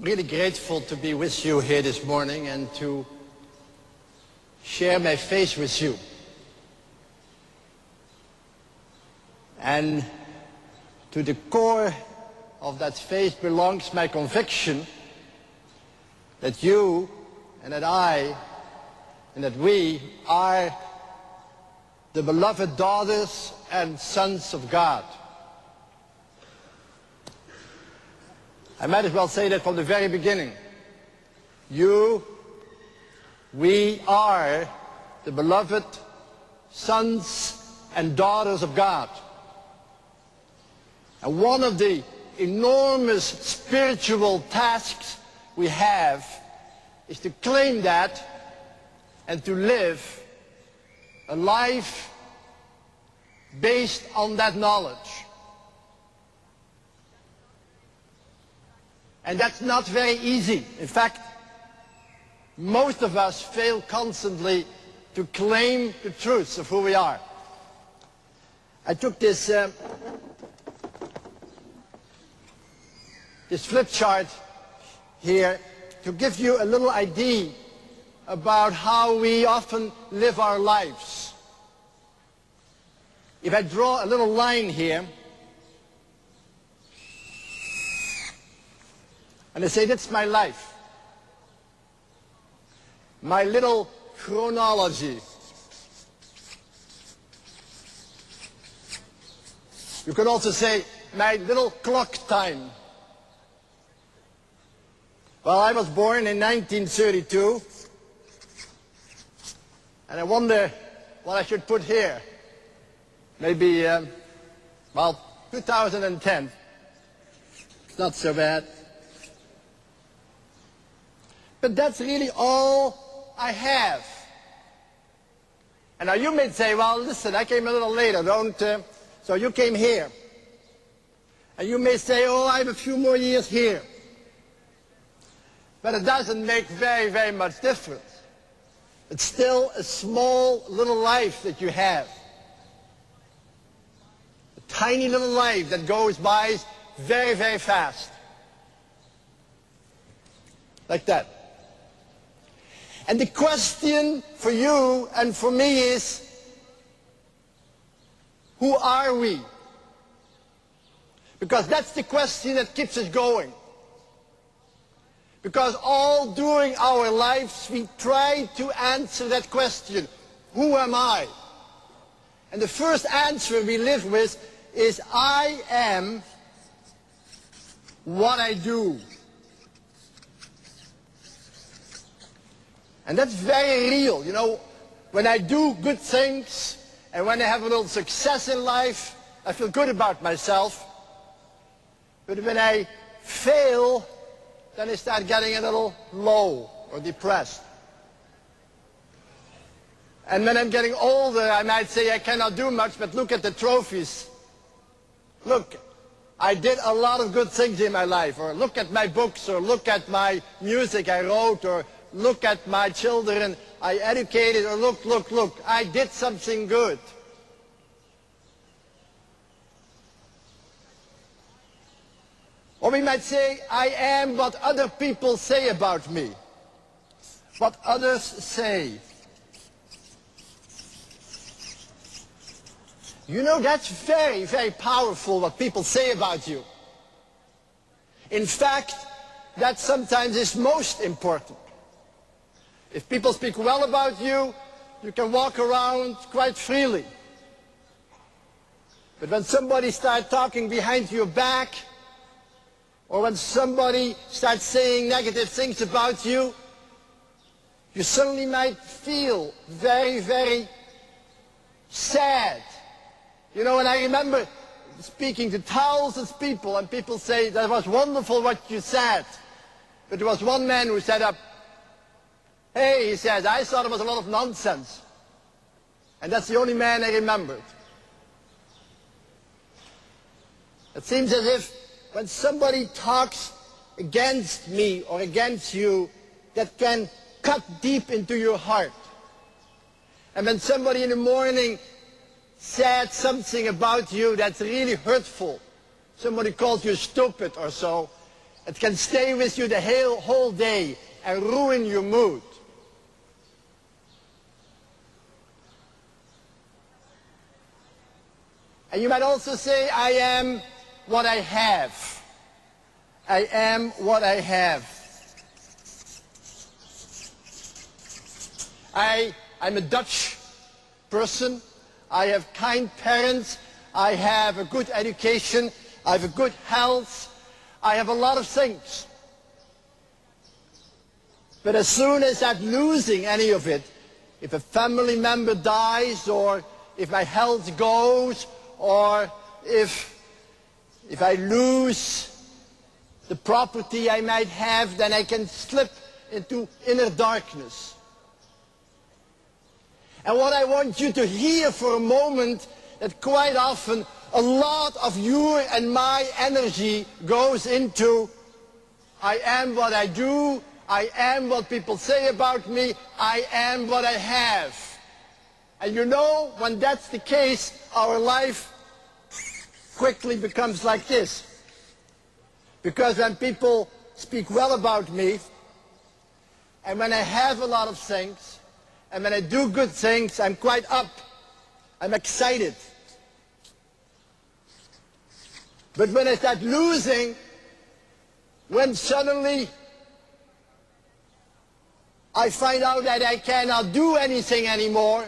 really grateful to be with you here this morning and to share my faith with you. And to the core of that faith belongs my conviction that you and that I and that we are the beloved daughters and sons of God. I might as well say that from the very beginning. We are the beloved sons and daughters of God. And one of the enormous spiritual tasks we have is to claim that and to live a life based on that knowledge. And that's not very easy. In fact, most of us fail constantly to claim the truths of who we are. I took this flip chart here to give you a little idea about how we often live our lives. If I draw a little line here, and I say, that's my life. My little chronology. You can also say, my little clock time. Well, I was born in 1932, and I wonder what I should put here. Maybe, 2010. It's not so bad. But that's really all I have. And now you may say, well, listen, I came a little later, so you came here. And you may say, oh, I have a few more years here. But it doesn't make very, very much difference. It's still a small little life that you have. A tiny little life that goes by very, very fast. Like that. And the question for you and for me is, who are we? Because that's the question that keeps us going. Because all during our lives we try to answer that question, who am I? And the first answer we live with is, I am what I do. And that's very real. You know, when I do good things and when I have a little success in life, I feel good about myself. But when I fail, then I start getting a little low or depressed. And when I'm getting older, I might say I cannot do much, but look at the trophies. Look, I did a lot of good things in my life. Or look at my books, or look at my music I wrote, or look at my children I educated, or look, I did something good. Or we might say, I am what other people say about me. What others say. You know, that's very, very powerful what people say about you. In fact, that sometimes is most important. If people speak well about you, you can walk around quite freely. But when somebody starts talking behind your back, or when somebody starts saying negative things about you, you suddenly might feel very, very sad. You know, and I remember speaking to thousands of people, and people say, that was wonderful what you said. But there was one man who said up, hey, he says, I thought it was a lot of nonsense. And that's the only man I remembered. It seems as if when somebody talks against me or against you, that can cut deep into your heart. And when somebody in the morning said something about you that's really hurtful, somebody calls you stupid or so, It can stay with you the whole day and ruin your mood. And you might also say, I am what I have. I am what I have. I'm a Dutch person. I have kind parents. I have a good education. I have a good health. I have a lot of things. But as soon as I'm losing any of it, if a family member dies, or if my health goes, or if I lose the property I might have, then I can slip into inner darkness. And what I want you to hear for a moment, that quite often a lot of your and my energy goes into, I am what I do, I am what people say about me, I am what I have. And you know, when that's the case, our life quickly becomes like this. Because when people speak well about me, and when I have a lot of things, and when I do good things, I'm quite up. I'm excited. But when I start losing, when suddenly I find out that I cannot do anything anymore,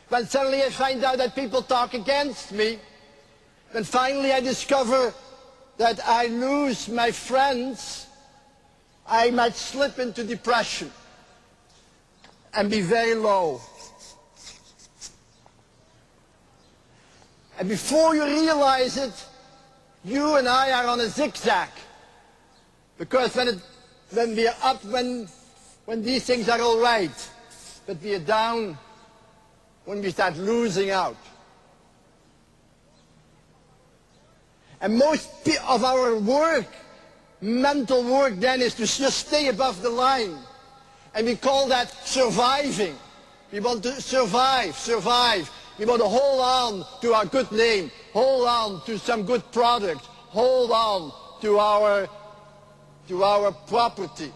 when suddenly I find out that people talk against me, when finally I discover that I lose my friends, I might slip into depression and be very low. And before you realize it, you and I are on a zigzag. Because when we are up, when these things are all right, but we are down when we start losing out. And most of our work, mental work then, is to just stay above the line. And we call that surviving. We want to survive. We want to hold on to our good name, hold on to some good product, hold on to our property.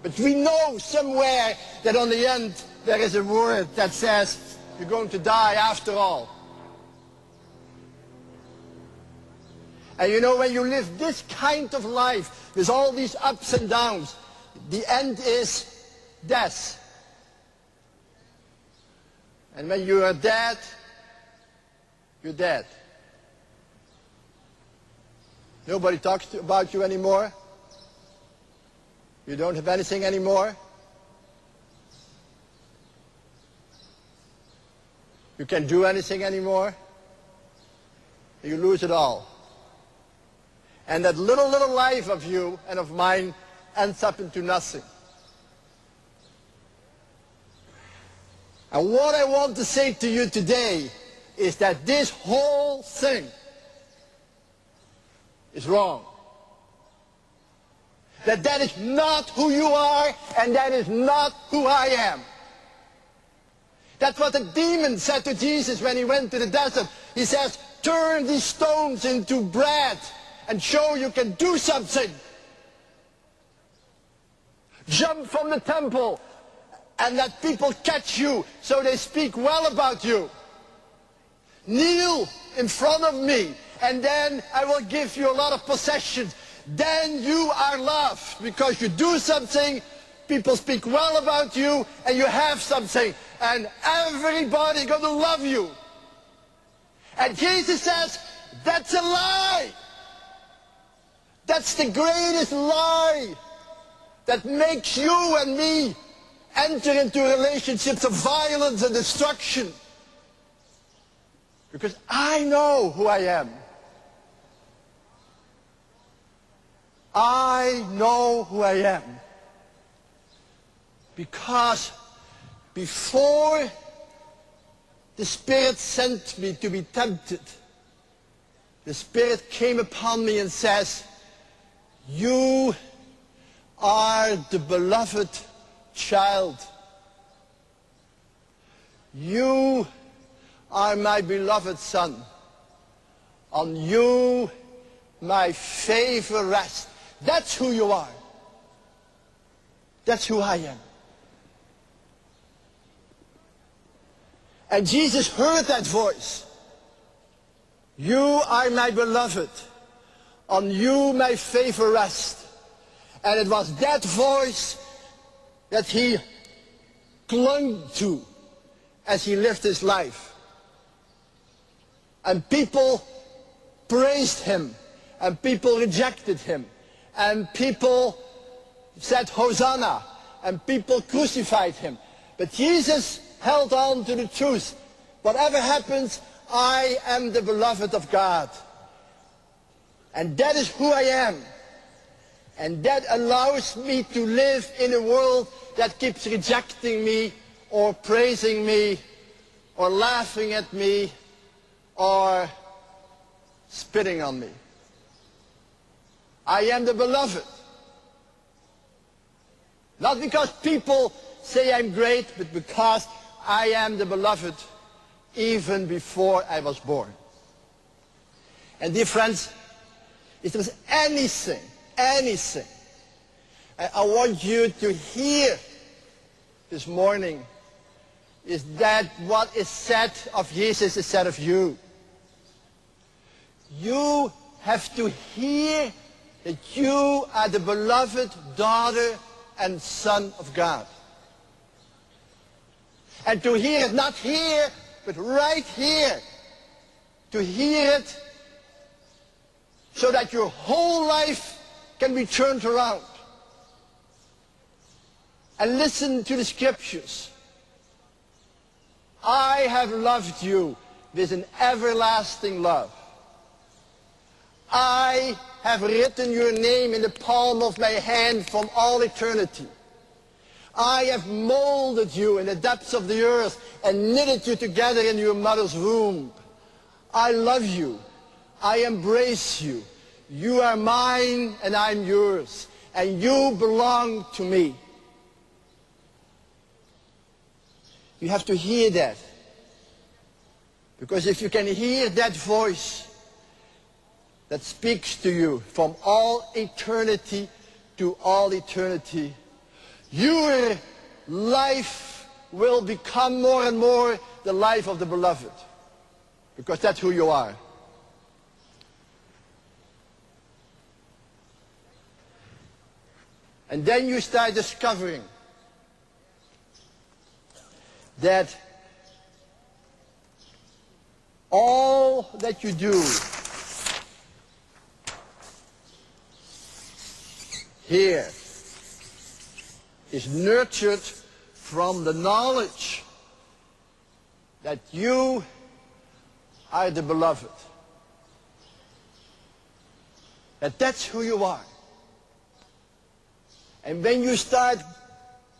But we know somewhere that on the end there is a word that says you're going to die after all. And you know, when you live this kind of life, with all these ups and downs, the end is death. And when you are dead, you're dead. Nobody talks about you anymore. You don't have anything anymore. You can't do anything anymore. You lose it all. And that little life of you and of mine ends up into nothing. And what I want to say to you today is that this whole thing is wrong. That is not who you are, and that is not who I am. That's what the demon said to Jesus when he went to the desert. He says, turn these stones into bread and show you can do something. Jump from the temple and let people catch you so they speak well about you. Kneel in front of me and then I will give you a lot of possessions. Then you are loved because you do something, people speak well about you, and you have something, and everybody gonna love you. And Jesus says, that's a lie. That's the greatest lie that makes you and me enter into relationships of violence and destruction. Because I know who I am. I know who I am. Because before the Spirit sent me to be tempted, the Spirit came upon me and says, you are the beloved child. You are my beloved son. On you my favor rests. That's who you are. That's who I am. And Jesus heard that voice. You are my beloved. On you my favor rests. And it was that voice that he clung to as he lived his life. And people praised him, and people rejected him, and people said Hosanna, and people crucified him. But Jesus held on to the truth. Whatever happens, I am the beloved of God. And that is who I am. And that allows me to live in a world that keeps rejecting me, or praising me, or laughing at me, or spitting on me. I am the beloved. Not because people say I'm great, but because I am the beloved even before I was born. And dear friends, if there's anything I want you to hear this morning, is that what is said of Jesus is said of you. You have to hear that you are the beloved daughter and son of God. And to hear it, not here, but right here. To hear it so that your whole life can be turned around. And listen to the scriptures. I have loved you with an everlasting love. I have written your name in the palm of my hand from all eternity. I have molded you in the depths of the earth and knitted you together in your mother's womb. I love you. I embrace you. You are mine and I'm yours. And you belong to me. You have to hear that. Because if you can hear that voice that speaks to you from all eternity to all eternity, your life will become more and more the life of the beloved. Because that's who you are. And then you start discovering that all that you do here is nurtured from the knowledge that you are the beloved. That's who you are. And when you start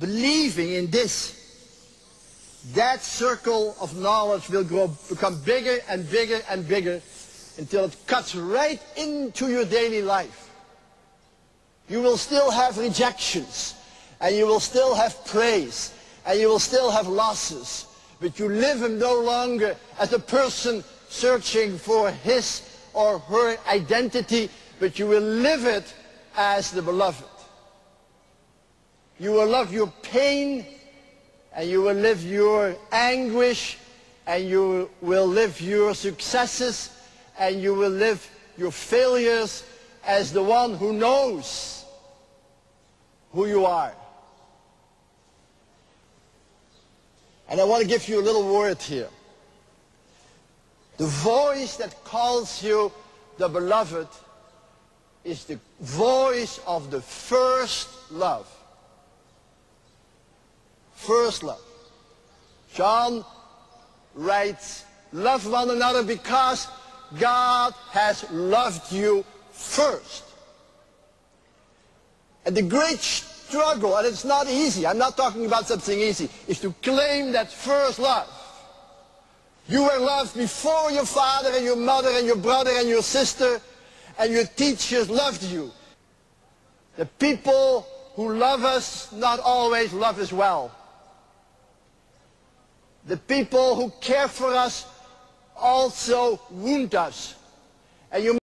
believing in this, that circle of knowledge will become bigger and bigger and bigger until it cuts right into your daily life. You will still have rejections, and you will still have praise, and you will still have losses, but you live no longer as a person searching for his or her identity, but you will live it as the beloved. You will love your pain, and you will live your anguish, and you will live your successes, and you will live your failures as the one who knows who you are. And I want to give you a little word here. The voice that calls you the beloved is the voice of the first love. First love. John writes, love one another because God has loved you first. And the great struggle, and it's not easy, I'm not talking about something easy, is to claim that first love. You were loved before your father and your mother and your brother and your sister, and your teachers loved you. The people who love us not always love us well. The people who care for us also wound us. And you